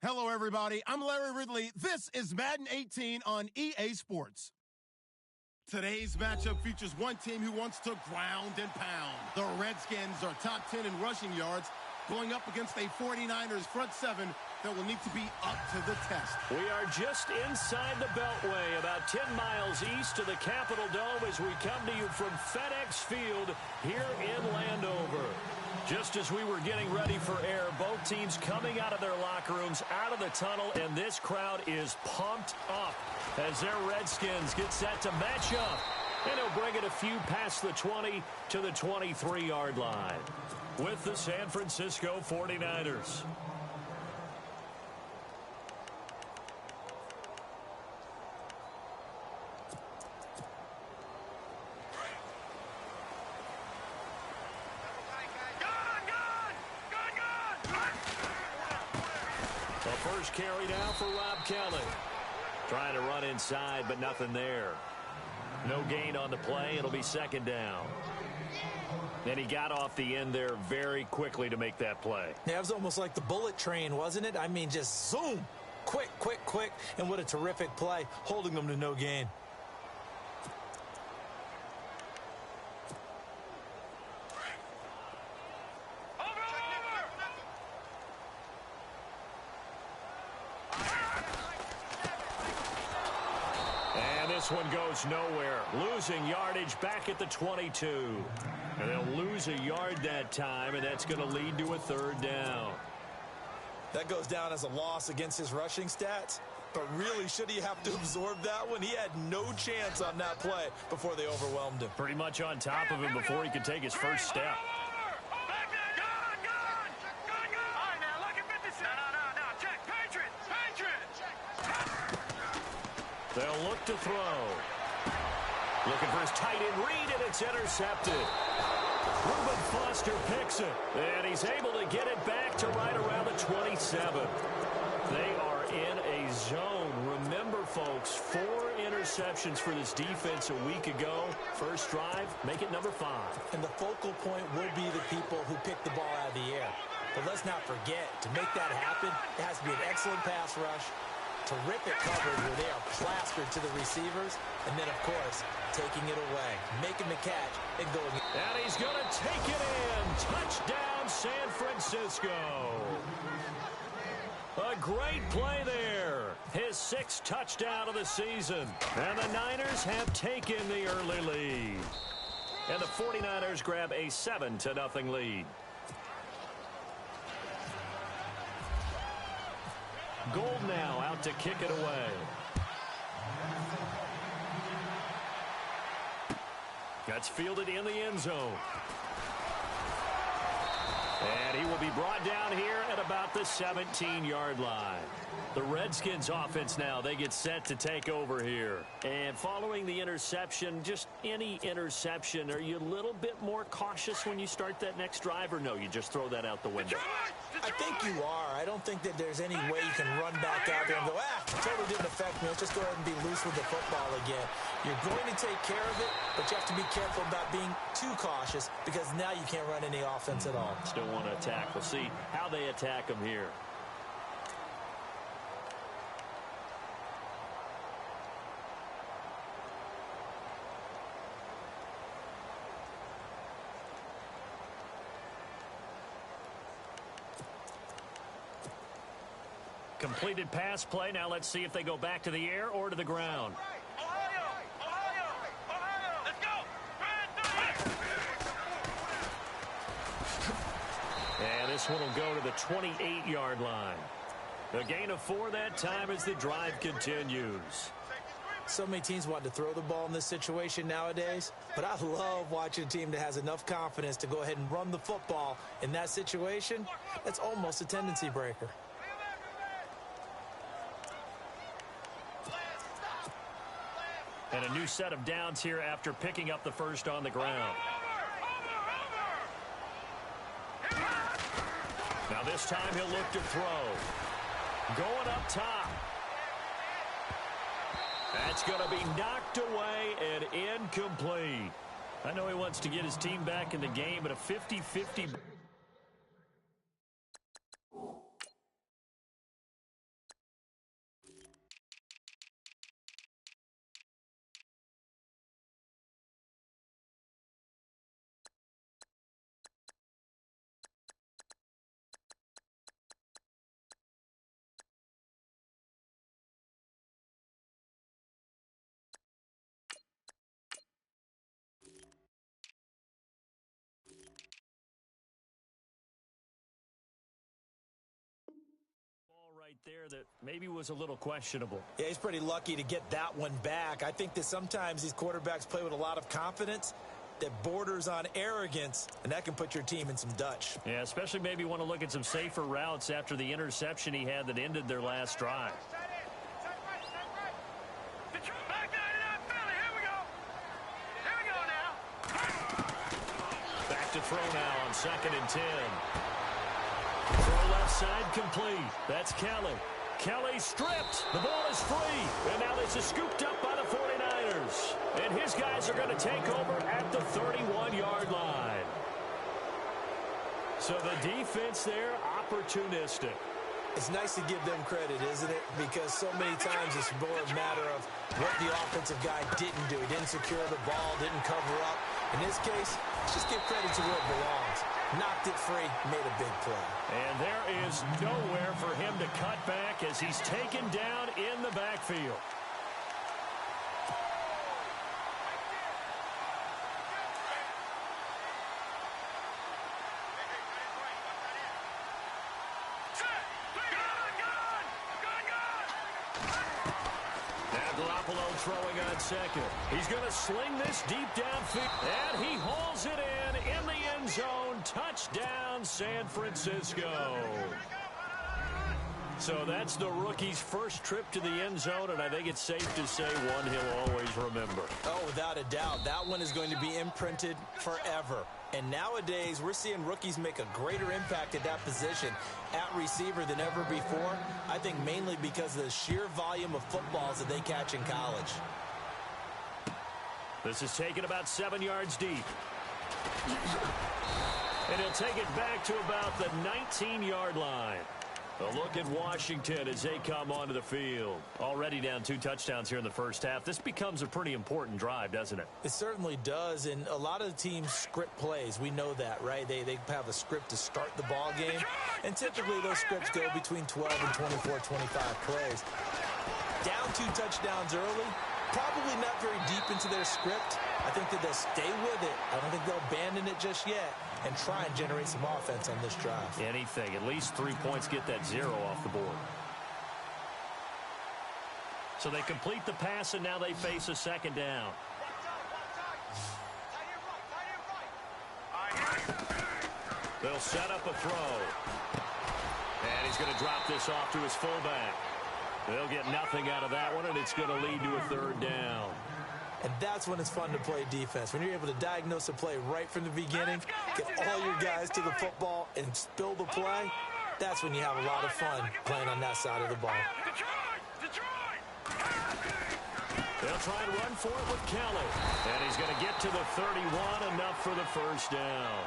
Hello, everybody. I'm Larry Ridley. This is Madden 18 on EA Sports. Today's matchup features one team who wants to ground and pound. The Redskins are top 10 in rushing yards, going up against a 49ers front seven that will need to be up to the test. We are just inside the Beltway, about 10 miles east of the Capitol Dome as we come to you from FedEx Field here in Landover. Just as we were getting ready for air, both teams coming out of their locker rooms, out of the tunnel, and this crowd is pumped up as their Redskins get set to match up. And he'll bring it a few past the 20 to the 23-yard line with the San Francisco 49ers. First carry now for Rob Kelly. Trying to run inside, but nothing there. No gain on the play. It'll be second down. And he got off the end there very quickly to make that play. Yeah, it was almost like the bullet train, wasn't it? I mean, just zoom. Quick, quick, quick. And what a terrific play, holding them to no gain. This one goes nowhere. Losing yardage back at the 22. And they'll lose a yard that time, and that's going to lead to a third down. That goes down as a loss against his rushing stats. But really, should he have to absorb that one? He had no chance on that play before they overwhelmed him. Pretty much on top of him before he could take his first step. They'll look to throw. Looking for his tight end read, and it's intercepted. Reuben Foster picks it, and he's able to get it back to right around the 27. They are in a zone. Remember, folks, 4 interceptions for this defense a week ago. First drive, make it number 5. And the focal point will be the people who pick the ball out of the air. But let's not forget, to make that happen, it has to be an excellent pass rush, terrific coverage where they are plastered to the receivers, and then, of course, taking it away, making the catch, and going in. And he's going to take it in. Touchdown, San Francisco. A great play there. His 6th touchdown of the season. And the Niners have taken the early lead. And the 49ers grab a 7-0 lead. Gold now out to kick it away. That's fielded in the end zone. And he will be brought down here at about the 17-yard line. The Redskins offense now, they get set to take over here. And following the interception, just any interception, are you a little bit more cautious when you start that next drive, or no, you just throw that out the window? I think you are. I don't think that there's any way you can run back out there and go, it totally didn't affect me. Let's just go ahead and be loose with the football again. You're going to take care of it, but you have to be careful about being too cautious because now you can't run any offense at all. Still want to attack. We'll see how they attack them here. Completed pass play. Now let's see if they go back to the air or to the ground. Let's go. And this one will go to the 28-yard line. A gain of 4 that time as the drive continues. So many teams want to throw the ball in this situation nowadays, but I love watching a team that has enough confidence to go ahead and run the football in that situation. That's almost a tendency breaker. And a new set of downs here after picking up the first on the ground. Now this time he'll look to throw. Going up top. That's going to be knocked away and incomplete. I know he wants to get his team back in the game, but a 50-50 there that maybe was a little questionable. Yeah, he's pretty lucky to get that one back. I think that sometimes these quarterbacks play with a lot of confidence that borders on arrogance, and that can put your team in some Dutch. Yeah, especially maybe want to look at some safer routes after the interception he had that ended their last drive. Back to throw now on 2nd and 10. Throw left side complete. That's Kelly. Kelly stripped. The ball is free. And now this is scooped up by the 49ers. And his guys are going to take over at the 31-yard line. So the defense there, opportunistic. It's nice to give them credit, isn't it? Because so many times it's more a matter of what the offensive guy didn't do. He didn't secure the ball, didn't cover up. In this case, just give credit to where it belongs. Knocked it free, made a big play. And there is nowhere for him to cut back as he's taken down in the backfield. Throwing on 2nd. He's going to sling this deep downfield. And he hauls it in the end zone. Touchdown, San Francisco. So that's the rookie's first trip to the end zone, and I think it's safe to say one he'll always remember. Oh, without a doubt. That one is going to be imprinted forever. And nowadays, we're seeing rookies make a greater impact at that position at receiver than ever before. I think mainly because of the sheer volume of footballs that they catch in college. This is taken about 7 yards deep. And he'll take it back to about the 19-yard line. A look at Washington as they come onto the field. Already down 2 touchdowns here in the first half. This becomes a pretty important drive, doesn't it? It certainly does, and a lot of the teams script plays. We know that, right? They have a script to start the ball game, and typically those scripts go between 12 and 24, 25 plays. Down 2 touchdowns early, probably not very deep into their script. I think that they'll stay with it. I don't think they'll abandon it just yet and try and generate some offense on this drive. Anything. At least 3 points, get that 0 off the board. So they complete the pass, and now they face a 2nd down. They'll set up a throw. And he's going to drop this off to his fullback. They'll get nothing out of that one, and it's going to lead to a 3rd down. And that's when it's fun to play defense. When you're able to diagnose a play right from the beginning, get all your guys to the football and spill the play, that's when you have a lot of fun playing on that side of the ball. They'll try and run for it with Kelly. And he's going to get to the 31, enough for the 1st down.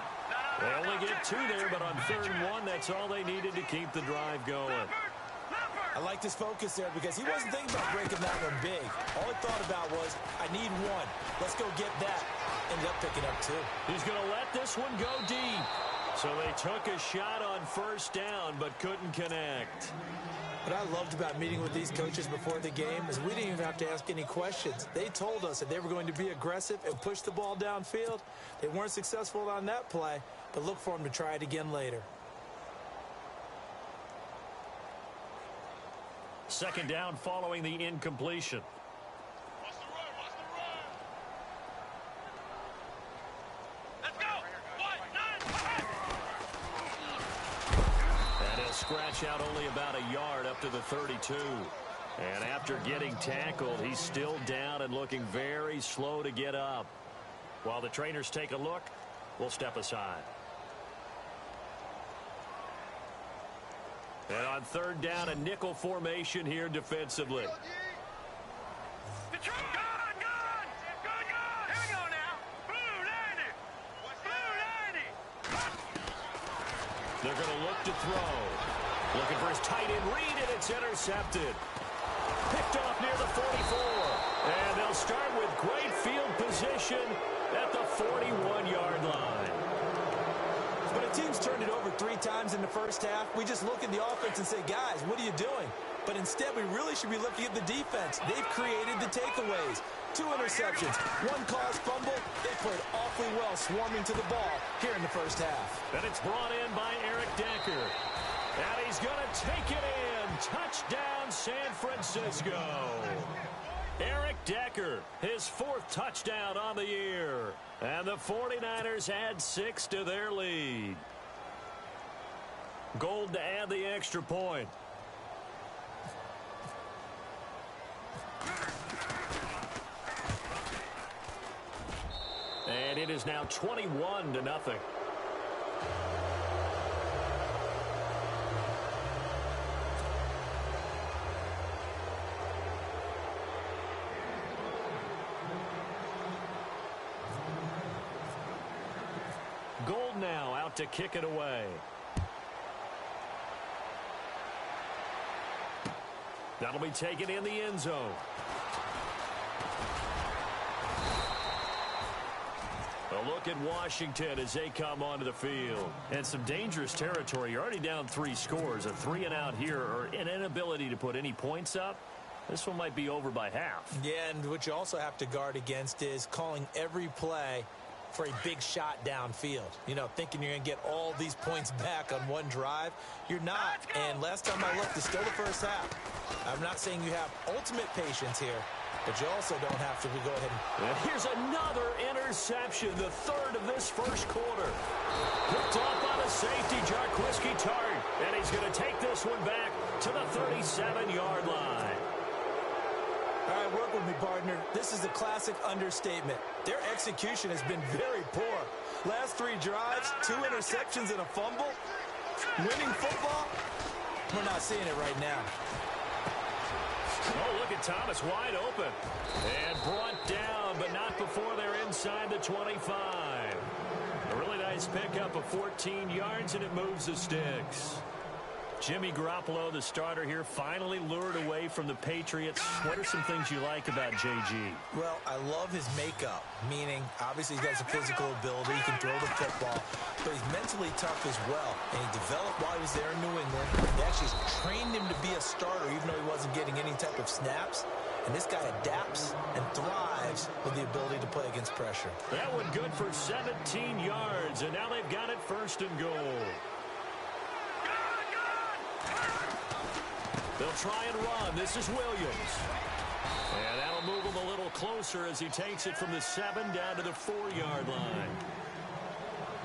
They only get 2 there, but on 3rd and 1, that's all they needed to keep the drive going. I like his focus there because he wasn't thinking about breaking that one big. All he thought about was, I need 1. Let's go get that. Ended up picking up 2. He's going to let this one go deep. So they took a shot on 1st down, but couldn't connect. What I loved about meeting with these coaches before the game is we didn't even have to ask any questions. They told us that they were going to be aggressive and push the ball downfield. They weren't successful on that play, but look for them to try it again later. 2nd down following the incompletion. Let's go. 1, 9, and he'll scratch out only about a yard up to the 32. And after getting tackled, he's still down and looking very slow to get up. While the trainers take a look, we'll step aside. And on 3rd down, a nickel formation here defensively. Good. Here we go now. Blue 90. Blue 90. They're going to look to throw. Looking for his tight end read, and it's intercepted. Picked off near the 44. And they'll start with great field position at the 41-yard line. When a team's turned it over 3 times in the first half, we just look at the offense and say, guys, what are you doing? But instead, we really should be looking at the defense. They've created the takeaways. 2 interceptions, 1 caused fumble. They played awfully well swarming to the ball here in the first half. And it's brought in by Eric Decker. And he's going to take it in. Touchdown. Francisco. Eric Decker, his 4th touchdown on the year. And the 49ers add 6 to their lead. Gold to add the extra point. And it is now 21-0. Gold now out to kick it away. That'll be taken in the end zone. A look at Washington as they come onto the field. And some dangerous territory. You're already down 3 scores. A 3-and-out here or an inability to put any points up. This one might be over by half. Yeah, and what you also have to guard against is calling every play for a big shot downfield. You know, thinking you're going to get all these points back on one drive. You're not. And last time I looked, it's still the first half. I'm not saying you have ultimate patience here, but you also don't have to go ahead and here's another interception, the 3rd of this first quarter. Picked off by the safety, Jarquiski Tart. And he's going to take this one back to the 37-yard line. All right, work with me, partner. This is a classic understatement. Their execution has been very poor. Last 3 drives, 2 interceptions and a fumble. Winning football? We're not seeing it right now. Oh, look at Thomas wide open. And brought down, but not before they're inside the 25. A really nice pickup of 14 yards, and it moves the sticks. Jimmy Garoppolo, the starter here, finally lured away from the Patriots. What are some things you like about J.G.? Well, I love his makeup, meaning obviously he's got some physical ability. He can throw the football, but he's mentally tough as well. And he developed while he was there in New England. They actually trained him to be a starter, even though he wasn't getting any type of snaps. And this guy adapts and thrives with the ability to play against pressure. That one good for 17 yards, and now they've got it 1st and goal. They'll try and run. This is Williams. And that'll move him a little closer as he takes it from the 7 down to the 4-yard line.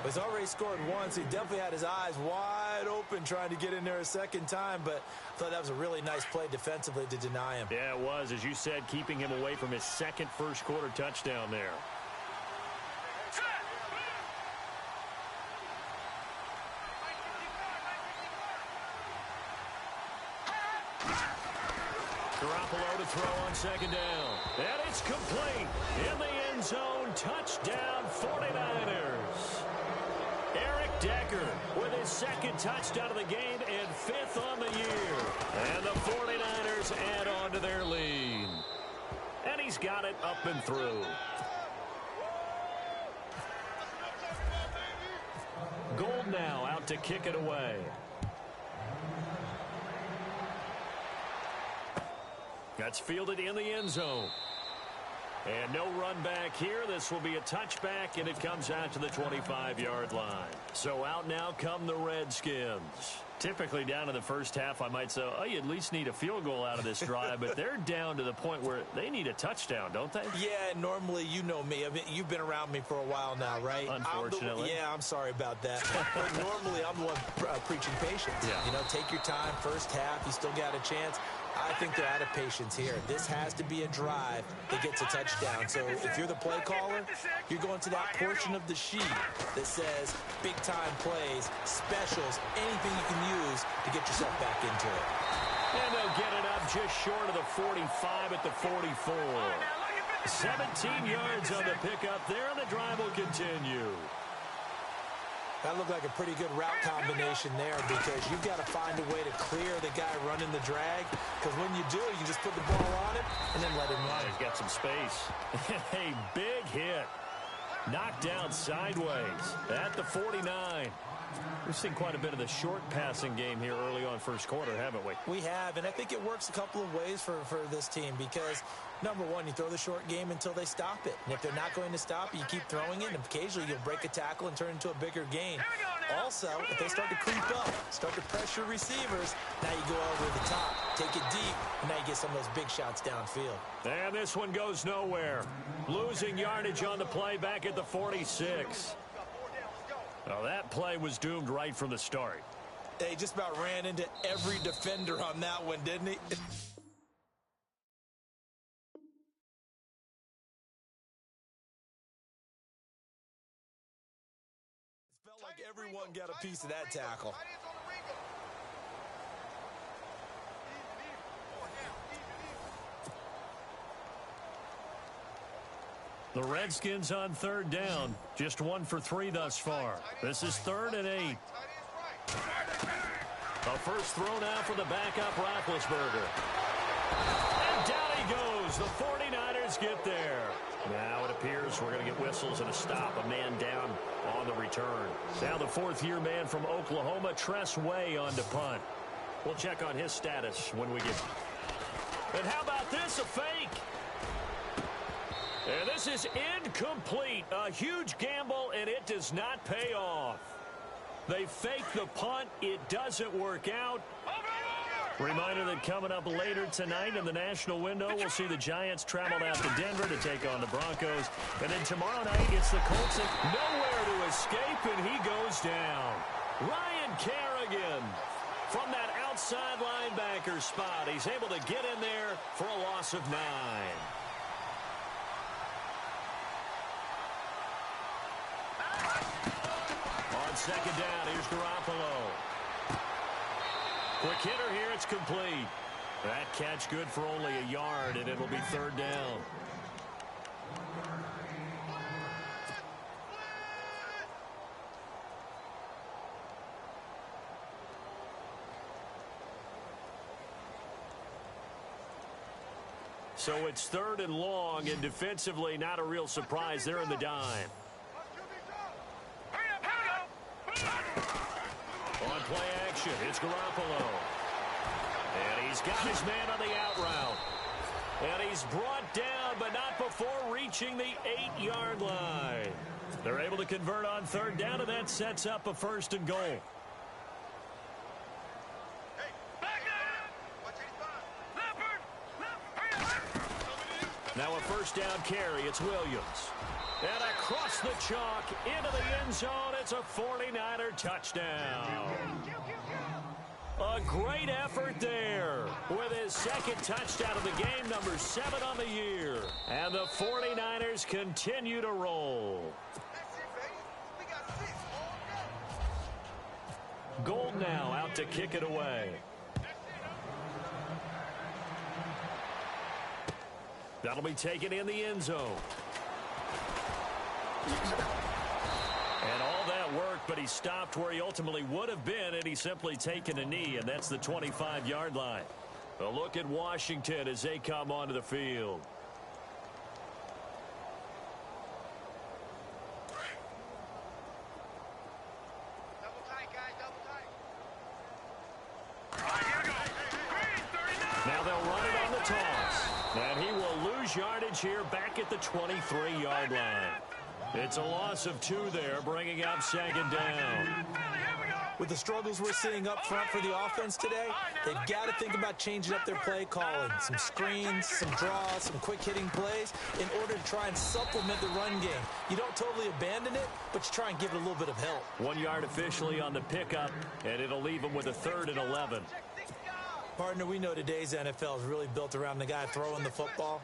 He's already scored once. He definitely had his eyes wide open trying to get in there a second time, but I thought that was a really nice play defensively to deny him. Yeah, it was. As you said, keeping him away from his 2nd first-quarter touchdown there. Garoppolo to throw on 2nd down. And it's complete. In the end zone, touchdown 49ers. Eric Decker with his 2nd touchdown of the game and 5th on the year. And the 49ers add on to their lead. And he's got it up and through. Gold now out to kick it away. That's fielded in the end zone. And no run back here. This will be a touchback, and it comes out to the 25-yard line. So out now come the Redskins. Typically down in the first half, I might say, oh, you at least need a field goal out of this drive, but they're down to the point where they need a touchdown, don't they? Yeah, normally, you know me. I mean, you've been around me for a while now, right? Unfortunately. I'm sorry about that. But normally, I'm the one preaching patience. Yeah. You know, take your time. First half, you still got a chance. I think they're out of patience here. This has to be a drive that gets a touchdown. So if you're the play caller, you're going to that portion of the sheet that says big-time plays, specials, anything you can use to get yourself back into it. And they'll get it up just short of the 45 at the 44. 17 yards on the pickup there, and the drive will continue. That looked like a pretty good route combination there because you've got to find a way to clear the guy running the drag, because when you do, you can just put the ball on him and then let him run. He's got some space. A big hit. Knocked down sideways at the 49. We've seen quite a bit of the short passing game here early on first quarter, haven't we? We have, and I think it works a couple of ways for this team because, number one, you throw the short game until they stop it. And if they're not going to stop it, you keep throwing it, and occasionally you'll break a tackle and turn into a bigger gain. Also, if they start to creep up, start to pressure receivers, now you go over the top. take it deep, and now you get some of those big shots downfield. And this one goes nowhere. Losing yardage on the play back at the 46. Well, that play was doomed right from the start. He just about ran into every defender on that one, didn't he? Like everyone got a piece of that tackle. The Redskins on third down. Just 1 for 3 thus far. This is 3rd and 8. A first throw now for the backup Roethlisberger. And down he goes. The 49ers get there. Now it appears we're going to get whistles and a stop. A man down on the return. Now the 4th-year man from Oklahoma, Tress Way, on to punt. We'll check on his status when we get. And how about this? A fake. And this is incomplete. A huge gamble, and it does not pay off. They fake the punt. It doesn't work out. Reminder that coming up later tonight in the national window, we'll see the Giants travel out to Denver to take on the Broncos. And then tomorrow night, it's the Colts. Nowhere to escape, and he goes down. Ryan Kerrigan from that outside linebacker spot. He's able to get in there for a loss of 9. On second down, here's Garoppolo. Quick hitter here, it's complete. That catch good for only a yard, and it'll be 3rd down. So it's 3rd and long, and defensively not a real surprise. They're in the dime. On play action, it's Garoppolo. And he's got his man on the out route. And he's brought down, but not before reaching the 8-yard line. They're able to convert on 3rd down, and that sets up a 1st and goal. Now a 1st down carry, it's Williams. And across the chalk, into the end zone, it's a 49er touchdown. A great effort there with his 2nd touchdown of the game, number 7 on the year. And the 49ers continue to roll. Gold now out to kick it away. That'll be taken in the end zone. And all that work, but he stopped where he ultimately would have been, and he's simply taken a knee, and that's the 25-yard line. A look at Washington as they come onto the field. Now they'll run it on the toss. And he will lose yardage here back at the 23-yard line. It's a loss of 2 there, bringing up 2nd down. With the struggles we're seeing up front for the offense today, they've got to think about changing up their play calling. Some screens, some draws, some quick-hitting plays in order to try and supplement the run game. You don't totally abandon it, but you try and give it a little bit of help. 1 yard officially on the pickup, and it'll leave him with a 3rd and 11. Partner, we know today's NFL is really built around the guy throwing the football.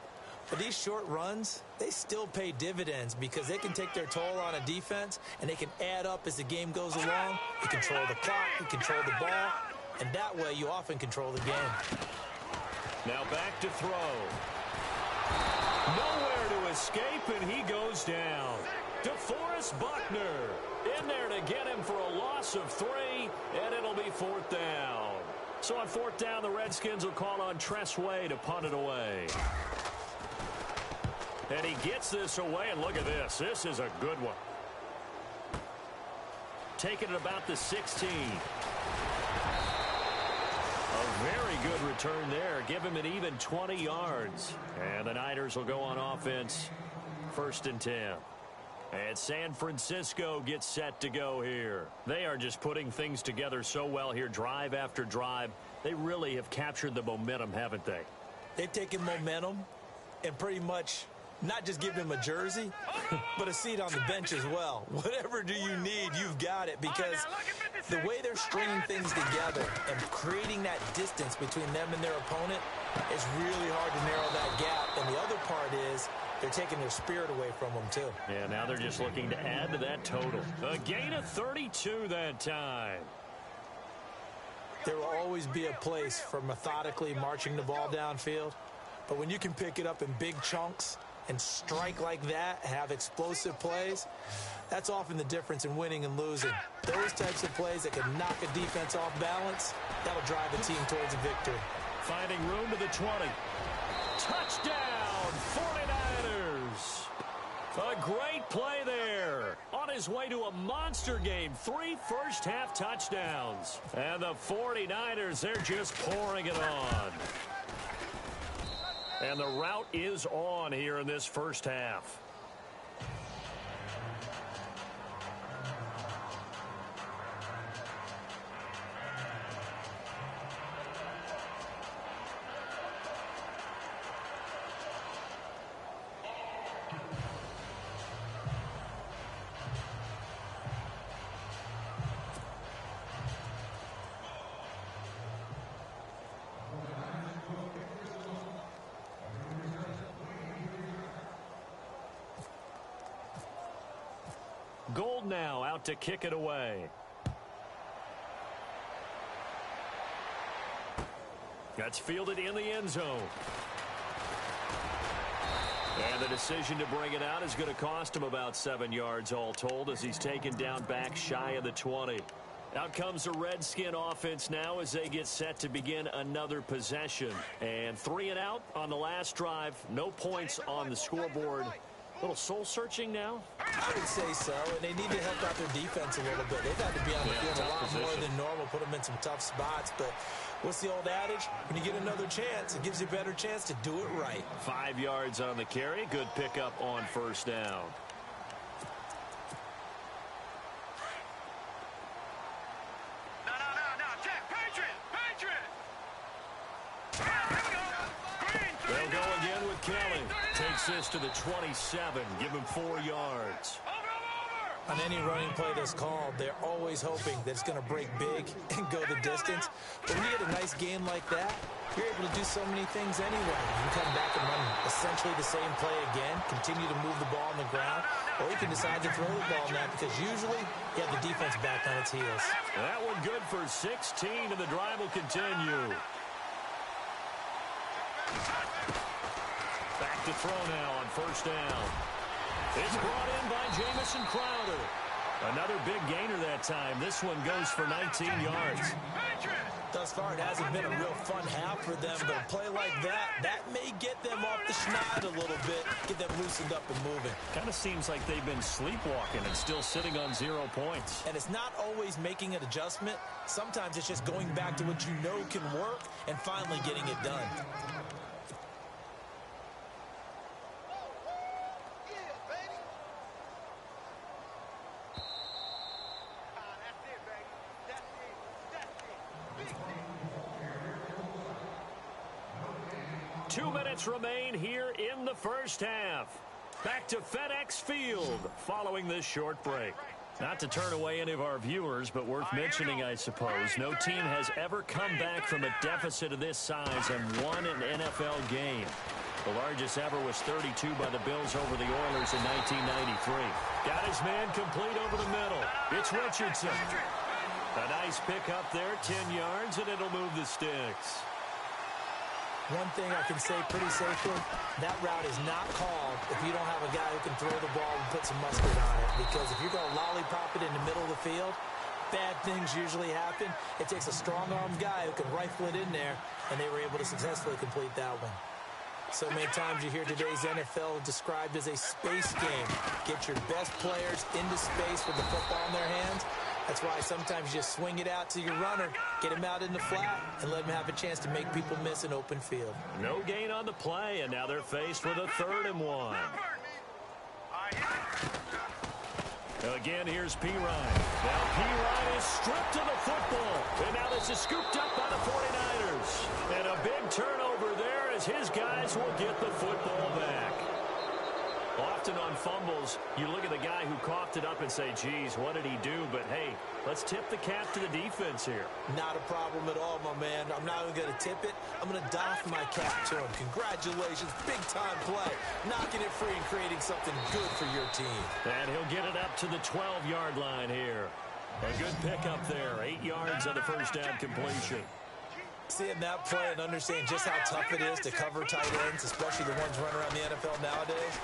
But these short runs, they still pay dividends because they can take their toll on a defense, and they can add up as the game goes along. You control the clock, you control the ball, and that way you often control the game. Now back to throw. Nowhere to escape, and he goes down. DeForest Buckner in there to get him for a loss of 3, and it'll be 4th down. So on 4th down, the Redskins will call on Tress Way to punt it away. And he gets this away, and look at this. This is a good one. Taking it about the 16. A very good return there. Give him an even 20 yards. And the Niners will go on offense. 1st and 10. And San Francisco gets set to go here. They are just putting things together so well here, drive after drive. They really have captured the momentum, haven't they? They've taken momentum and pretty much not just given him a jersey, but a seat on the bench as well. Whatever do you need, you've got it, because the way they're stringing things together and creating that distance between them and their opponent, it's really hard to narrow that gap. And the other part is they're taking their spirit away from them, too. Yeah, now they're just looking to add to that total. A gain of 32 that time. There will always be a place for methodically marching the ball downfield, but when you can pick it up in big chunks and strike like that, have explosive plays, that's often the difference in winning and losing. Those types of plays that can knock a defense off balance, that'll drive a team towards a victory. Finding room to the 20. Touchdown, 49ers. A great play there. On his way to a monster game. 3 first-half touchdowns. And the 49ers, they're just pouring it on. And the route is on here in this first half. Gold now out to kick it away. That's fielded in the end zone. And the decision to bring it out is going to cost him about 7 yards all told, as he's taken down back shy of the 20. Out comes the Redskin offense now as they get set to begin another possession. And 3 and out on the last drive. No points on the scoreboard. A little soul-searching now? I would say so, and they need to help out their defense a little bit. They've had to be on the field a lot more than normal, put them in some tough spots. But what's the old adage? When you get another chance, it gives you a better chance to do it right. 5 yards on the carry. Good pickup on first down. No, check. Patriot! They'll go again with Kelly. Takes this to the 27. Give him 4 yards. On any running play that's called, they're always hoping that it's going to break big and go the distance. But when you get a nice game like that, you're able to do so many things anyway. You can come back and run essentially the same play again, continue to move the ball on the ground, or you can decide to throw the ball now because usually you have the defense back on its heels. That one good for 16, and the drive will continue. Back to throw now on first down. It's brought in by Jamison Crowder. Another big gainer that time. This one goes for 19 yards. Thus far, it hasn't been a real fun half for them, but a play like that may get them off the schneid a little bit, get them loosened up and moving. Kind of seems like they've been sleepwalking and still sitting on 0 points. And it's not always making an adjustment. Sometimes it's just going back to what you know can work and finally getting it done. Remain here in the first half. Back to FedEx Field following this short break. Not to turn away any of our viewers, but worth mentioning, I suppose, no team has ever come back from a deficit of this size and won an NFL game. The largest ever was 32 by the Bills over the Oilers in 1993. Got his man complete over the middle. It's Richardson. A nice pick up there, 10 yards, and it'll move the sticks. One thing I can say pretty safely, that route is not called if you don't have a guy who can throw the ball and put some mustard on it. Because if you're going to lollipop it in the middle of the field, bad things usually happen. It takes a strong-armed guy who can rifle it in there, and they were able to successfully complete that one. So many times you hear today's NFL described as a space game. Get your best players into space with the football in their hands. That's why sometimes you just swing it out to your runner, get him out in the flat, and let him have a chance to make people miss an open field. No gain on the play, and now they're faced with a 3rd and 1. Again, here's P. Ryan. Now P. Ryan is stripped of the football. And now this is scooped up by the 49ers. And a big turnover there as his guys will get the football back. Often on fumbles, you look at the guy who coughed it up and say, geez, what did he do? But, hey, let's tip the cap to the defense here. Not a problem at all, my man. I'm not even going to tip it. I'm going to doff my cap to him. Congratulations. Big-time play. Knocking it free and creating something good for your team. And he'll get it up to the 12-yard line here. A good pickup there. 8 yards on the first down completion. Seeing that play and understanding just how tough it is to cover tight ends, especially the ones running around the NFL nowadays,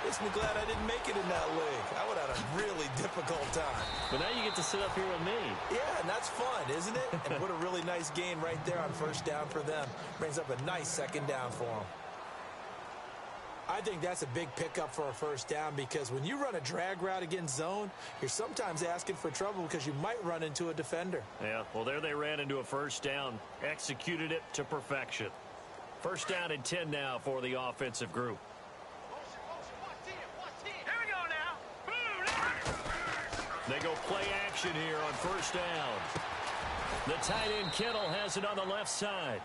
makes me glad I didn't make it in that league. I would have had a really difficult time. But now you get to sit up here with me. Yeah, and that's fun, isn't it? And what a really nice gain right there on first down for them. Brings up a nice second down for them. I think that's a big pickup for a first down because when you run a drag route against zone, you're sometimes asking for trouble because you might run into a defender. Yeah, well, there they ran into a first down, executed it to perfection. First down and 10 now for the offensive group. They go play action here on first down. The tight end Kittle has it on the left side.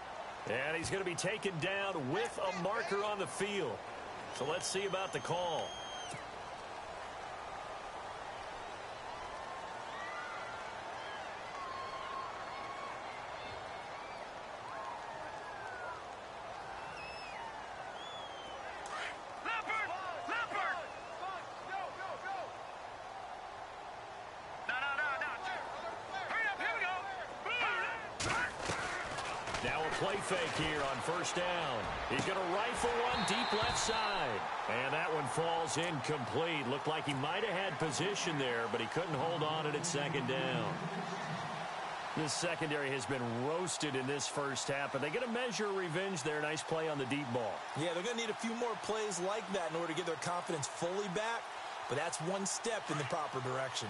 And he's going to be taken down with a marker on the field. So let's see about the call. Now a play fake here on first down. He's going to rifle one deep left side. And that one falls incomplete. Looked like he might have had position there, but he couldn't hold on at second down. This secondary has been roasted in this first half, but they get a measure of revenge there. Nice play on the deep ball. Yeah, they're going to need a few more plays like that in order to get their confidence fully back, but that's one step in the proper direction.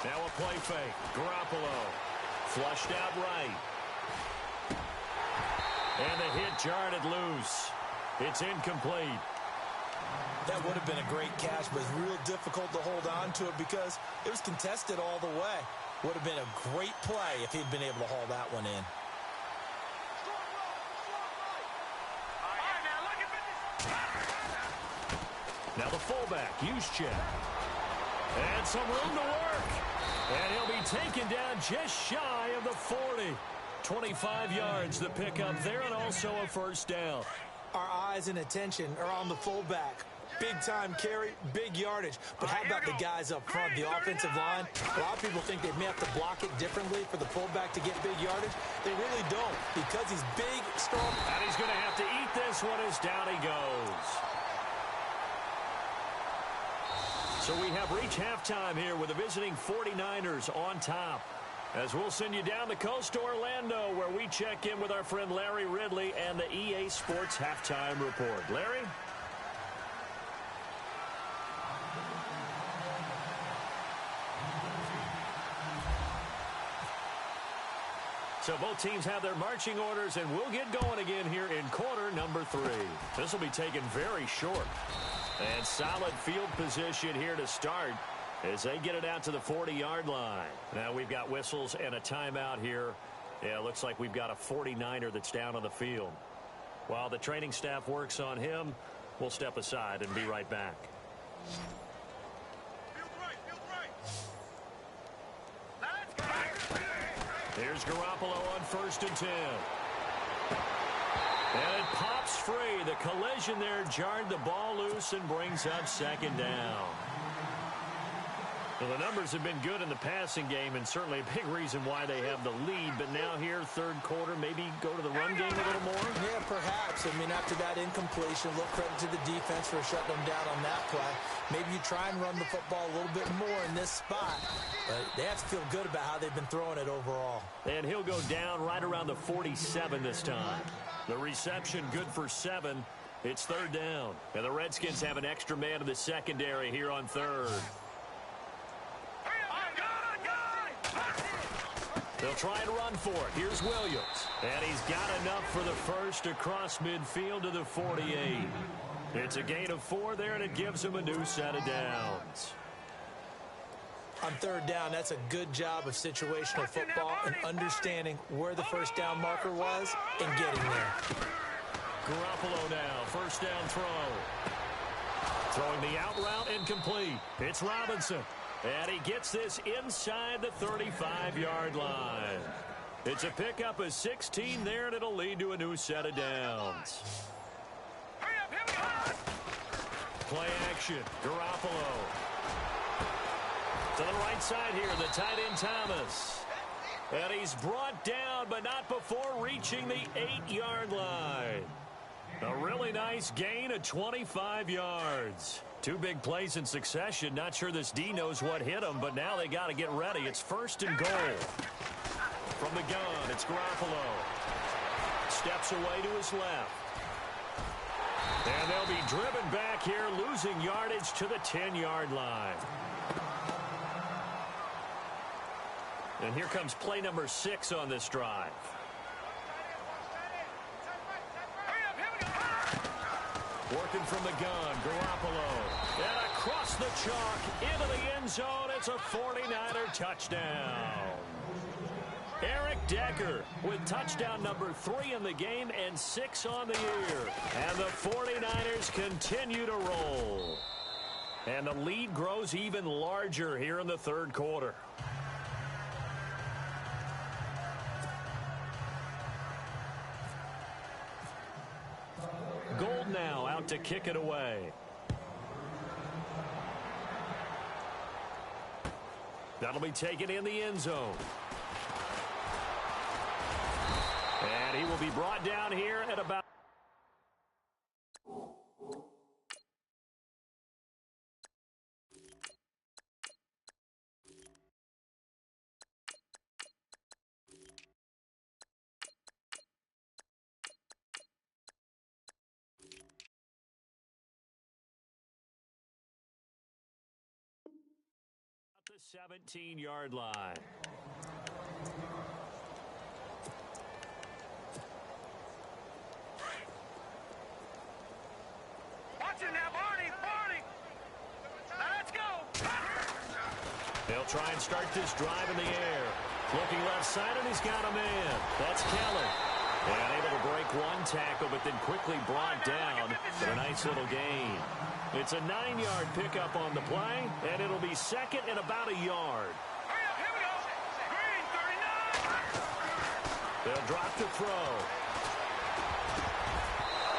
Now a play fake. Garoppolo flushed out right. And the hit jarred it loose. It's incomplete. That would have been a great catch, but it's real difficult to hold on to it because it was contested all the way. Would have been a great play if he'd been able to haul that one in. Now the fullback, Juszczyk. And some room to work. And he'll be taken down just shy of the 40. 25 yards the pickup there, and also a first down. Our eyes and attention are on the fullback. Big time carry, big yardage. But how about the guys up front, the offensive line? A lot of people think they may have to block it differently for the fullback to get big yardage. They really don't because he's big, strong. And he's going to have to eat this one as down he goes. So we have reached halftime here with the visiting 49ers on top. As we'll send you down the coast to Orlando, where we check in with our friend Larry Ridley and the EA Sports Halftime Report. Larry? So both teams have their marching orders, and we'll get going again here in quarter number 3. This will be taken very short. And solid field position here to start as they get it out to the 40-yard line. Now we've got whistles and a timeout here. Yeah, it looks like we've got a 49er that's down on the field. While the training staff works on him, we'll step aside and be right back. Here's Garoppolo on 1st and 10. And it pops free. The collision there jarred the ball loose and brings up 2nd down. Well, the numbers have been good in the passing game and certainly a big reason why they have the lead. But now here, 3rd quarter, maybe go to the run game a little more? Yeah, perhaps. I mean, after that incompletion, a little credit to the defense for shutting them down on that play. Maybe you try and run the football a little bit more in this spot. But they have to feel good about how they've been throwing it overall. And he'll go down right around the 47 this time. The reception good for 7. It's 3rd down. And the Redskins have an extra man in the secondary here on 3rd. They'll try and run for it. Here's Williams. And he's got enough for the first across midfield to the 48. It's a gain of 4 there, and it gives him a new set of downs. On third down, that's a good job of situational football and understanding where the first down marker was and getting there. Garoppolo now, first down throw. Throwing the out route incomplete. It's Robinson. And he gets this inside the 35-yard line. It's a pickup of 16 there, and it'll lead to a new set of downs. Play action. Garoppolo. To the right side here, the tight end Thomas. And he's brought down, but not before reaching the 8-yard line. A really nice gain of 25 yards. 2 big plays in succession. Not sure this D knows what hit him, but now they got to get ready. It's first and goal. From the gun, it's Garoppolo. Steps away to his left. And they'll be driven back here, losing yardage to the 10-yard line. And here comes play number 6 on this drive. Working from the gun, Garoppolo. And across the chalk, into the end zone. It's a 49er touchdown. Eric Decker with touchdown number 3 in the game and 6 on the year. And the 49ers continue to roll. And the lead grows even larger here in the third quarter. Gold now out to kick it away. That'll be taken in the end zone. And he will be brought down here at about... the 17-yard line. Watch it now, Barney! Now let's go! They'll try and start this drive in the air. Looking left side, and he's got a man. That's Kelly. And able to break one tackle, but then quickly brought down for a nice little gain. It's a 9-yard pickup on the play, and it'll be second and about a yard. Hurry up, here we go! Green, 39! They'll drop the throw.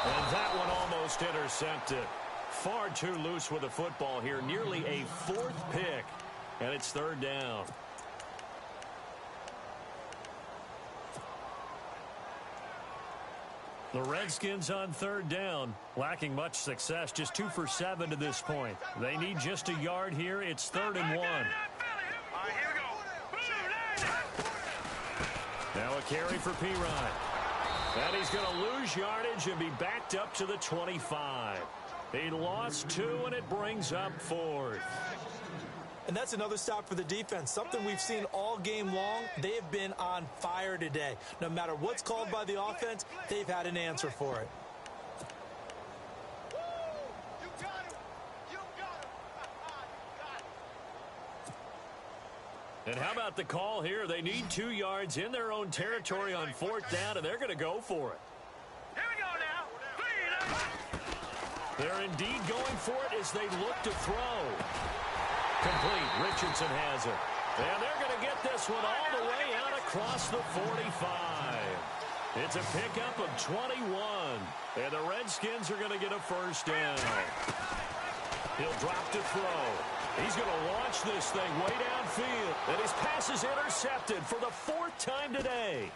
And that one almost intercepted. Far too loose with the football here. Nearly a 4th pick. And it's third down. The Redskins on third down, lacking much success, just 2 for 7 to this point. They need just a yard here. It's 3rd and 1. All right, here we go. Now a carry for Pirine. And he's going to lose yardage and be backed up to the 25. He lost 2, and it brings up 4th. And that's another stop for the defense, something we've seen all game long. They have been on fire today. No matter what's called by the offense, they've had an answer for it. And how about the call here? They need 2 yards in their own territory on 4th down, and they're going to go for it. Here we go now. They're indeed going for it as they look to throw. Complete. Richardson has it. And they're going to get this one all the way out across the 45. It's a pickup of 21. And the Redskins are going to get a first down. He'll drop to throw. He's going to launch this thing way downfield. And his pass is intercepted for the 4th time today.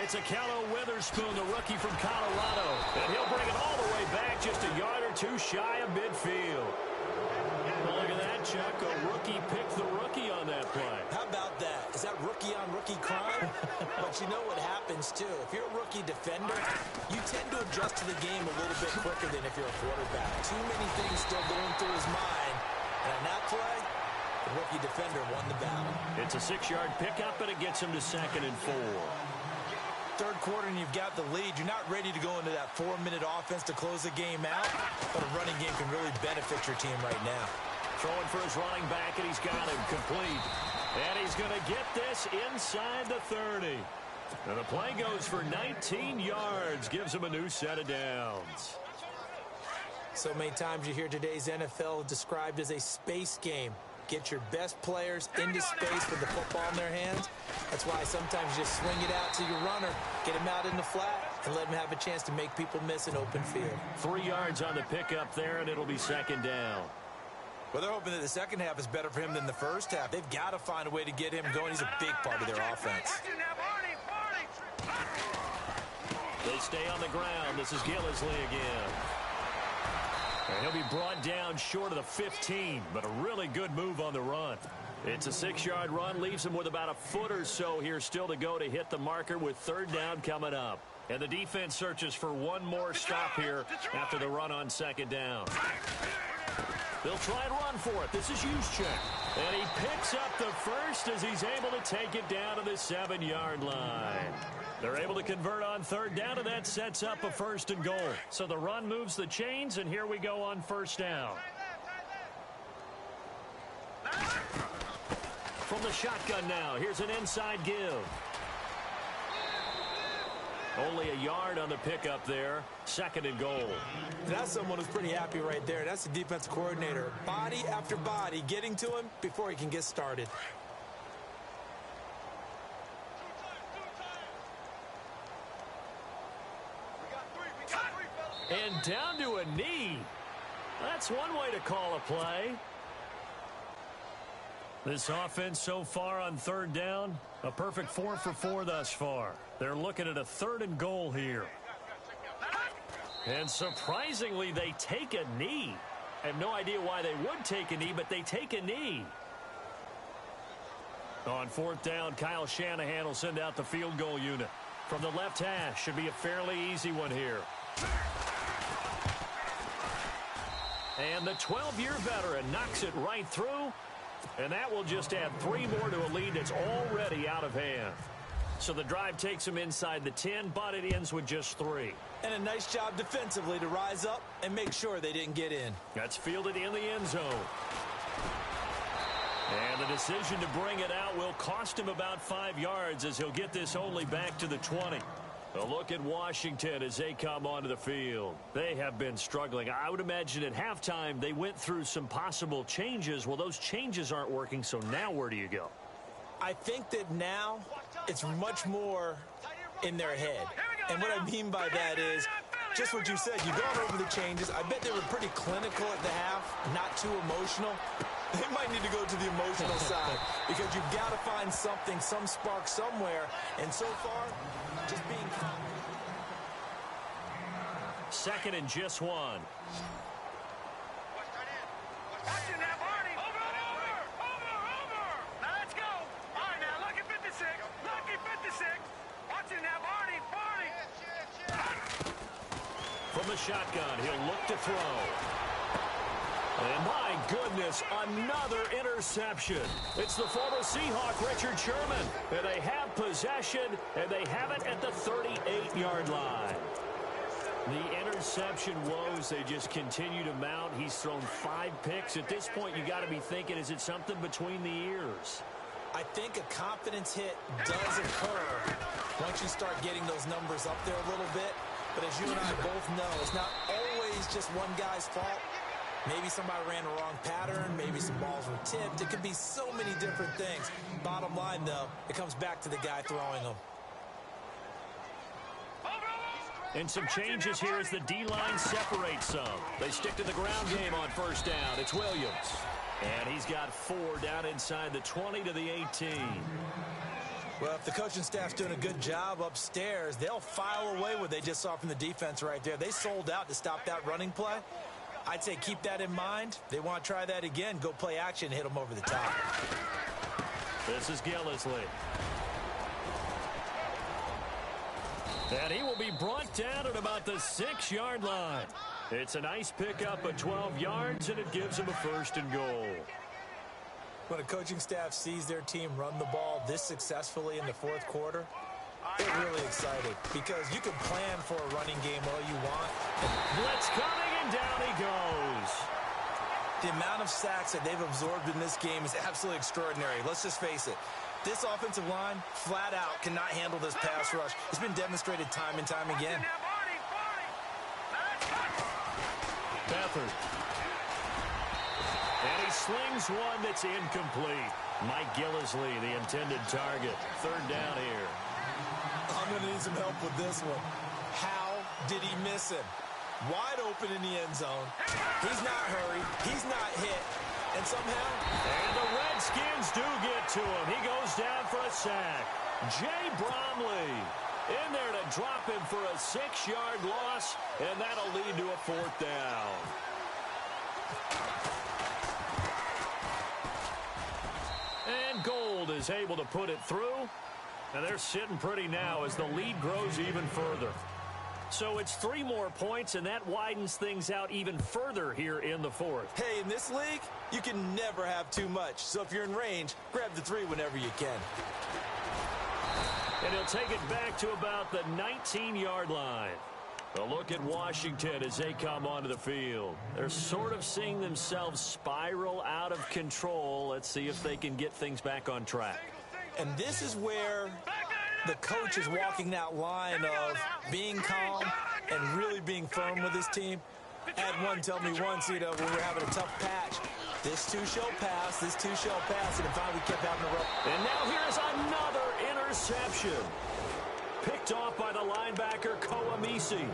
It's a Akello Witherspoon, the rookie from Colorado. And he'll bring it all the way back just a yard or 2 shy of midfield. Well, look at that, Chuck. A rookie picked the rookie on that play. How about that? Is that rookie-on-rookie crime? But you know what happens, too. If you're a rookie defender, you tend to adjust to the game a little bit quicker than if you're a quarterback. Too many things still going through his mind. And on that play, the rookie defender won the battle. It's It's a 6-yard pickup, and it gets him to 2nd and 4. Third quarter and you've got the lead. You're not ready to go into that 4-minute offense to close the game out, but a running game can really benefit your team right now. Throwing for his running back, and he's got him complete. And he's going to get this inside the 30. And the play goes for 19 yards, gives him a new set of downs. So many times you hear today's NFL described as a space game. Get your best players into space with the football in their hands. That's why sometimes you just swing it out to your runner, get him out in the flat, and let him have a chance to make people miss an open field. 3 yards on the pickup there, and it'll be 2nd down. Well, they're hoping that the second half is better for him than the first half. They've got to find a way to get him going. He's a big part of their offense. They stay on the ground. This is Gillisley again. And he'll be brought down short of the 15, but a really good move on the run. It's a 6-yard run, leaves him with about a foot or so here still to go to hit the marker with 3rd down coming up. And the defense searches for one more stop here after the run on 2nd down. They'll try and run for it. This is Juszczyk. And he picks up the first as he's able to take it down to the 7-yard line. They're able to convert on 3rd down, and that sets up a 1st and goal. So the run moves the chains, and here we go on 1st down. From the shotgun now, here's an inside give. Only a yard on the pickup there. 2nd and goal. That's someone who's pretty happy right there. That's the defense coordinator. Body after body getting to him before he can get started. And down to a knee. That's one way to call a play. This offense so far on 3rd down, a perfect 4 for 4 thus far. They're looking at a 3rd and goal here. And surprisingly, they take a knee. I have no idea why they would take a knee, but they take a knee. On 4th down, Kyle Shanahan will send out the field goal unit. From the left hash, should be a fairly easy one here. And the 12-year veteran knocks it right through. And that will just add 3 more to a lead that's already out of hand. So the drive takes him inside the 10, but it ends with just 3. And a nice job defensively to rise up and make sure they didn't get in. That's fielded in the end zone. And the decision to bring it out will cost him about 5 yards as he'll get this only back to the 20. A look at Washington as they come onto the field. They have been struggling. I would imagine at halftime they went through some possible changes. Well, those changes aren't working, so now where do you go? I think that now it's much more in their head. And what I mean by that is just what you said. You've gone over the changes. I bet they were pretty clinical at the half, not too emotional. They might need to go to the emotional side because you've got to find something, some spark somewhere. And so far, just being... 2nd and just 1. From the shotgun, he'll look to throw. And my goodness, another interception. It's the former Seahawk, Richard Sherman. And they have possession, and they have it at the 38-yard line. The interception woes, they just continue to mount. He's thrown 5 picks. At this point, you got to be thinking, is it something between the ears? I think a confidence hit does occur once you start getting those numbers up there a little bit. But as you and I both know, it's not always just one guy's fault. Maybe somebody ran the wrong pattern. Maybe some balls were tipped. It could be so many different things. Bottom line, though, it comes back to the guy throwing them. And some changes here as the D-line separates some. They stick to the ground game on 1st down. It's Williams. And he's got 4 down inside the 20 to the 18. Well, if the coaching staff's doing a good job upstairs, they'll file away what they just saw from the defense right there. They sold out to stop that running play. I'd say keep that in mind. They want to try that again. Go play action, hit them over the top. This is Gillisley. And he will be brought down at about the 6-yard line. It's a nice pickup of 12 yards, and it gives him a 1st and goal. When a coaching staff sees their team run the ball this successfully in the fourth quarter, they're really excited because you can plan for a running game all you want. Blitz coming, and down he goes. The amount of sacks that they've absorbed in this game is absolutely extraordinary. Let's just face it. This offensive line, flat out, cannot handle this pass rush. It's been demonstrated time and time again. Beathard. And he slings one that's incomplete. Mike Gillisley, the intended target. Third down here. I'm going to need some help with this one. How did he miss him? Wide open in the end zone. He's not hurried. He's not hit. And somehow... And the Redskins do get to him. He goes down for a sack. Jay Bromley in there to drop him for a 6-yard loss, and that'll lead to a 4th down. And Gold is able to put it through. And they're sitting pretty now as the lead grows even further. So it's 3 more points, and that widens things out even further here in the 4th. Hey, in this league, you can never have too much. So if you're in range, grab the 3 whenever you can. And he'll take it back to about the 19-yard line. A look at Washington as they come onto the field. They're sort of seeing themselves spiral out of control. Let's see if they can get things back on track. And this is where the coach is walking that line of being calm and really being firm with his team. I had one tell me once, when we're having a tough patch, this too shall pass, this too shall pass, and it finally kept having to roll. And now here's another interception. Picked off by the linebacker, Koamisi.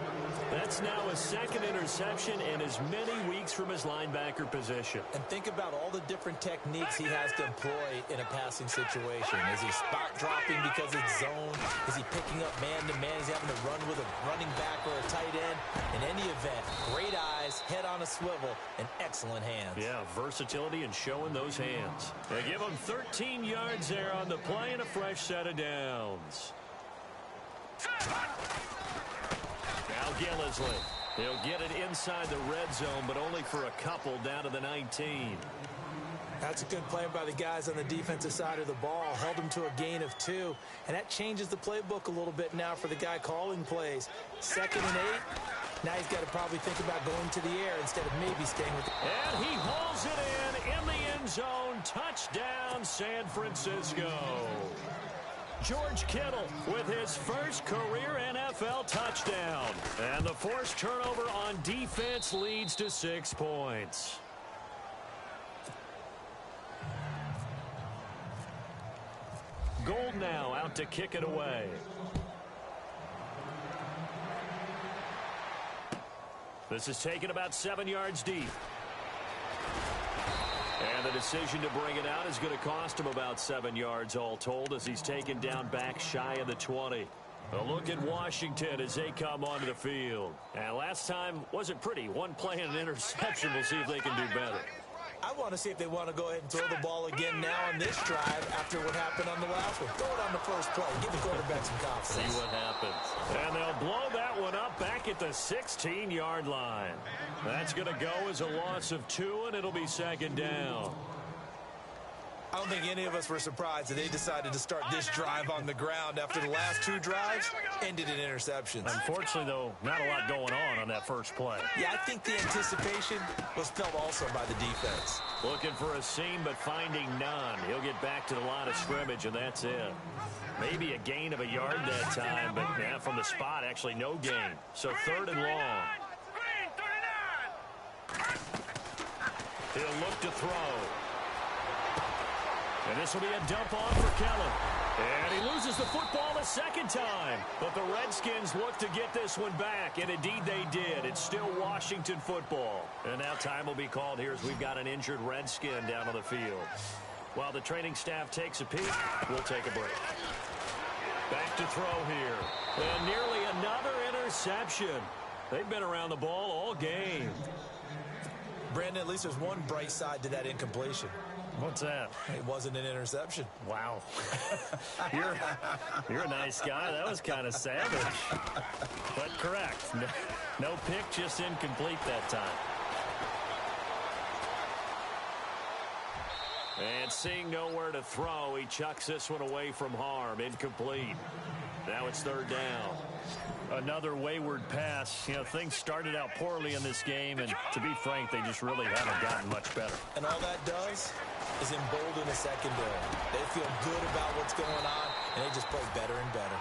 That's now a 2nd interception in as many weeks from his linebacker position. And think about all the different techniques he has to employ in a passing situation. Is he spot dropping because it's zone? Is he picking up man-to-man? Is he having to run with a running back or a tight end? In any event, great eyes, head on a swivel, and excellent hands. Yeah, versatility and showing those hands. They give him 13 yards there on the play and a fresh set of downs. Now Gillisley. He'll get it inside the red zone, but only for a couple down to the 19. That's a good play by the guys on the defensive side of the ball. Held him to a gain of 2. And that changes the playbook a little bit now for the guy calling plays. 2nd and 8. Now he's got to probably think about going to the air instead of maybe staying with And he hauls it in the end zone. Touchdown, San Francisco. George Kittle with his first career NFL touchdown. And the forced turnover on defense leads to 6 points. Gold now out to kick it away. This is taken about 7 yards deep. And the decision to bring it out is going to cost him about 7 yards all told as he's taken down back shy of the 20. A look at Washington as they come onto the field. And last time wasn't pretty. One play and an interception. We'll see if they can do better. I want to see if they want to go ahead and throw the ball again now on this drive after what happened on the last one. Throw it on the first play. Give the quarterback some confidence. See what happens. And they'll blow that one up back at the 16-yard line. That's going to go as a loss of 2, and it'll be 2nd down. I don't think any of us were surprised that they decided to start this drive on the ground after the last 2 drives ended in interceptions. Unfortunately, though, not a lot going on that first play. Yeah, I think the anticipation was felt also by the defense. Looking for a seam, but finding none. He'll get back to the line of scrimmage, and that's it. Maybe a gain of a yard that time, but yeah, from the spot, actually no gain. So 3rd and long. He'll look to throw. And this will be a dump off for Kellen. And he loses the football a 2nd time. But the Redskins look to get this one back, and indeed they did. It's still Washington football. And now time will be called here as we've got an injured Redskin down on the field. While the training staff takes a peek, we'll take a break. Back to throw here. And nearly another interception. They've been around the ball all game. Brandon, at least there's one bright side to that incompletion. What's that? It wasn't an interception. Wow. You're a nice guy. That was kind of savage. But correct. No pick, just incomplete that time. And seeing nowhere to throw, he chucks this one away from harm. Incomplete. Now it's third down. Another wayward pass. You know, things started out poorly in this game, and to be frank, they just really haven't gotten much better. And all that does is embolden the secondary. They feel good about what's going on, and they just play better and better.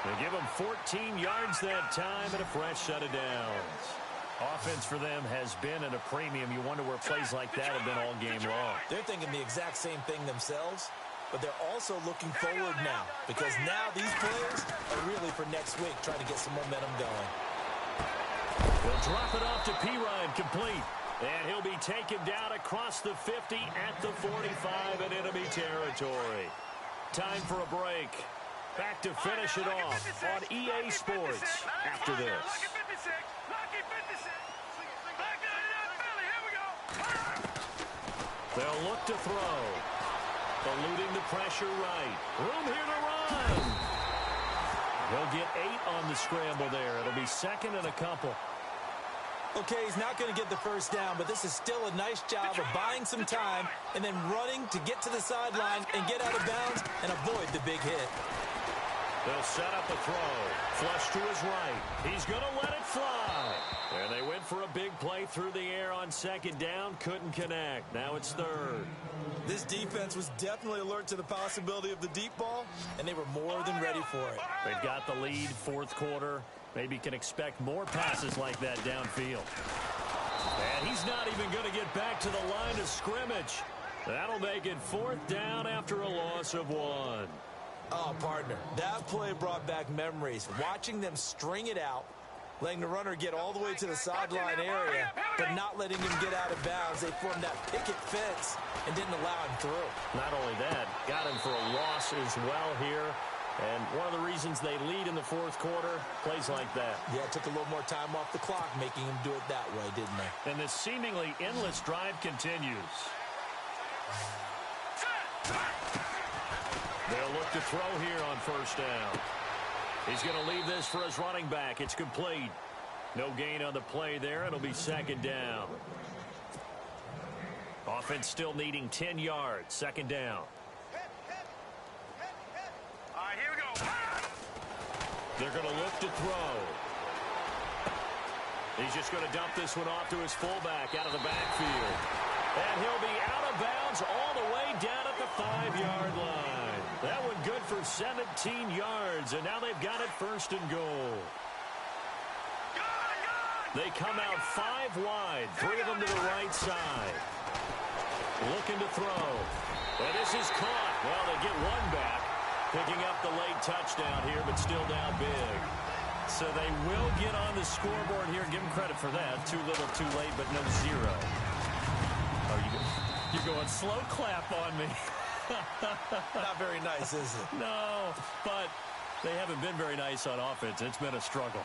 They give them 14 yards that time and a fresh set of downs. Offense for them has been at a premium. You wonder where plays like that have been all game long. They're thinking the exact same thing themselves, but they're also looking forward now, because now these players are really for next week, trying to get some momentum going. He'll drop it off to Pirine, complete. And he'll be taken down across the 50 at the 45 in enemy territory. Time for a break. Back to finish it off on EA Sports after this. They'll look to throw. Eluding the pressure right. Room here to run. He'll get 8 on the scramble there. It'll be second and a couple. Okay, he's not going to get the first down, but this is still a nice job of buying some time and then running to get to the sideline and get out of bounds and avoid the big hit. They'll set up a throw. Flush to his right. He's going to let it fly. And they went for a big play through the air on second down. Couldn't connect. Now it's third. This defense was definitely alert to the possibility of the deep ball, and they were more than ready for it. They've got the lead, fourth quarter. Maybe can expect more passes like that downfield. And he's not even going to get back to the line of scrimmage. That'll make it fourth down after a loss of 1. Oh, partner, that play brought back memories. Watching them string it out, letting the runner get all the way to the sideline area, but not letting him get out of bounds. They formed that picket fence and didn't allow him through. Not only that, got him for a loss as well here. And one of the reasons they lead in the fourth quarter, plays like that. Yeah, it took a little more time off the clock, making him do it that way, didn't they? And this seemingly endless drive continues. They'll look to throw here on first down. He's going to leave this for his running back. It's complete. No gain on the play there. It'll be second down. Offense still needing 10 yards. Second down. All right, here we go. They're going to look to throw. He's just going to dump this one off to his fullback out of the backfield. And he'll be out of bounds all the way down at the 5-yard line. That one good for 17 yards, and now they've got it first and goal. They come out 5 wide, 3 of them to the right side. Looking to throw. And this is caught. Well, they get one back. Picking up the late touchdown here, but still down big. So they will get on the scoreboard here. Give them credit for that. Too little, too late, but no 0. Oh, you're going slow clap on me. Not very nice, is it? No, but they haven't been very nice on offense. It's been a struggle.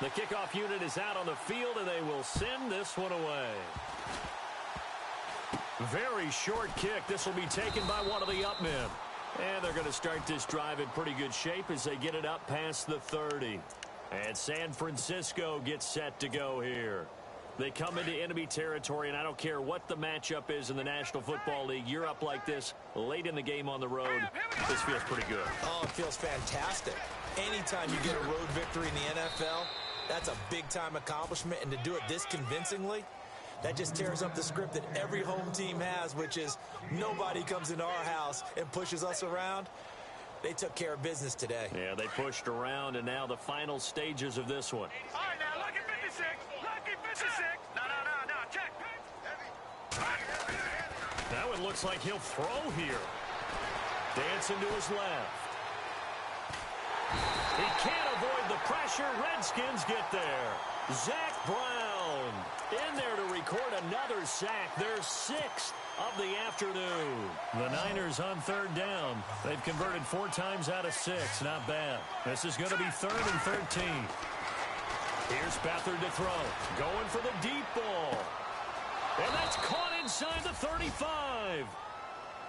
The kickoff unit is out on the field, and they will send this one away. Very short kick. This will be taken by one of the up men. And they're going to start this drive in pretty good shape as they get it up past the 30. And San Francisco gets set to go here. They come into enemy territory, and I don't care what the matchup is in the National Football League. You're up like this late in the game on the road. This feels pretty good. Oh, it feels fantastic. Anytime you get a road victory in the NFL, that's a big-time accomplishment. And to do it this convincingly, that just tears up the script that every home team has, which is nobody comes into our house and pushes us around. They took care of business today. Yeah, they pushed around, and now the final stages of this one. All right, now, lucky 56. Lucky 56. No, check. That one looks like he'll throw here. Dancing to his left. He can't avoid the pressure. Redskins get there. Zach Brown in there to record another sack. Their 6th of the afternoon. The Niners on third down. They've converted 4 times out of 6. Not bad. This is going to be 3rd and 13. Here's Beathard to throw. Going for the deep ball. And that's caught inside the 35.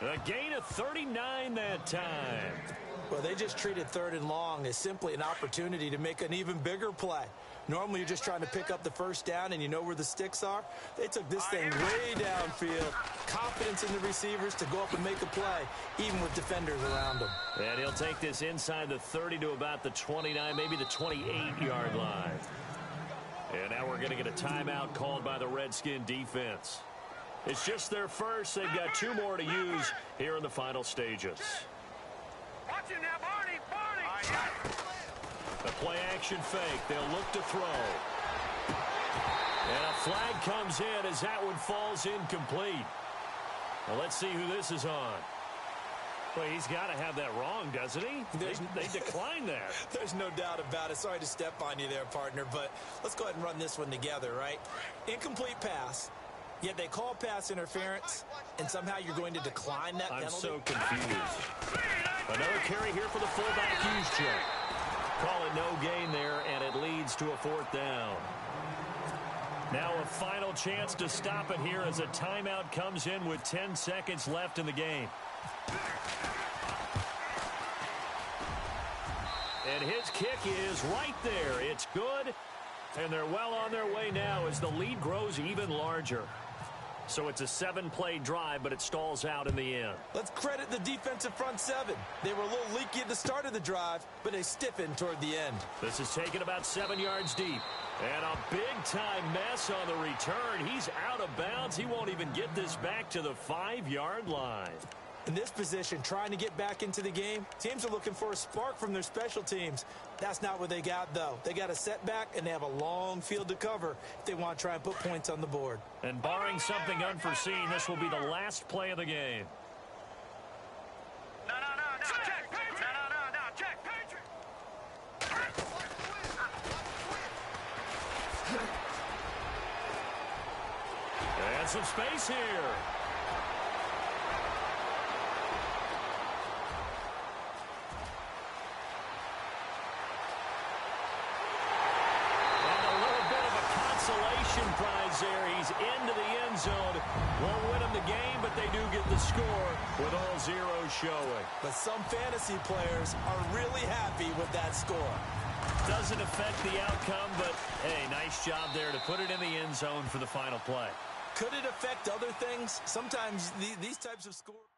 A gain of 39 that time. Well, they just treated 3rd and long as simply an opportunity to make an even bigger play. Normally, you're just trying to pick up the first down and you know where the sticks are. They took this thing way downfield. Confidence in the receivers to go up and make a play, even with defenders around them. And he'll take this inside the 30 to about the 29, maybe the 28-yard line. And now we're going to get a timeout called by the Redskin defense. It's just their first. They've got 2 more to use here in the final stages. Watch him now, Barney! The play-action fake. They'll look to throw. And a flag comes in as that one falls incomplete. Well, let's see who this is on. Well, he's got to have that wrong, doesn't he? They declined that. There's no doubt about it. Sorry to step on you there, partner, but let's go ahead and run this one together, right? Incomplete pass, yet they call pass interference, and somehow you're going to decline that penalty? I'm so confused. Another carry here for the fullback use check. Call it no gain there, and it leads to a 4th down. Now a final chance to stop it here as a timeout comes in with 10 seconds left in the game. And his kick is right there. It's good, and they're well on their way now as the lead grows even larger. So it's a 7-play drive, but it stalls out in the end. Let's credit the defensive front 7. They were a little leaky at the start of the drive, but they stiffened toward the end. This is taken about 7 yards deep. And a big-time mess on the return. He's out of bounds. He won't even get this back to the 5-yard line. In this position, trying to get back into the game, teams are looking for a spark from their special teams. That's not what they got, though. They got a setback, and they have a long field to cover if they want to try and put points on the board. And barring something unforeseen, this will be the last play of the game. No, check, Patriot! No, check, Patriot! And some space here. Prize there. He's into the end zone. Won't win him the game, but they do get the score with all zeros showing. But some fantasy players are really happy with that score. Doesn't affect the outcome, but hey, nice job there to put it in the end zone for the final play. Could it affect other things? Sometimes these types of scores.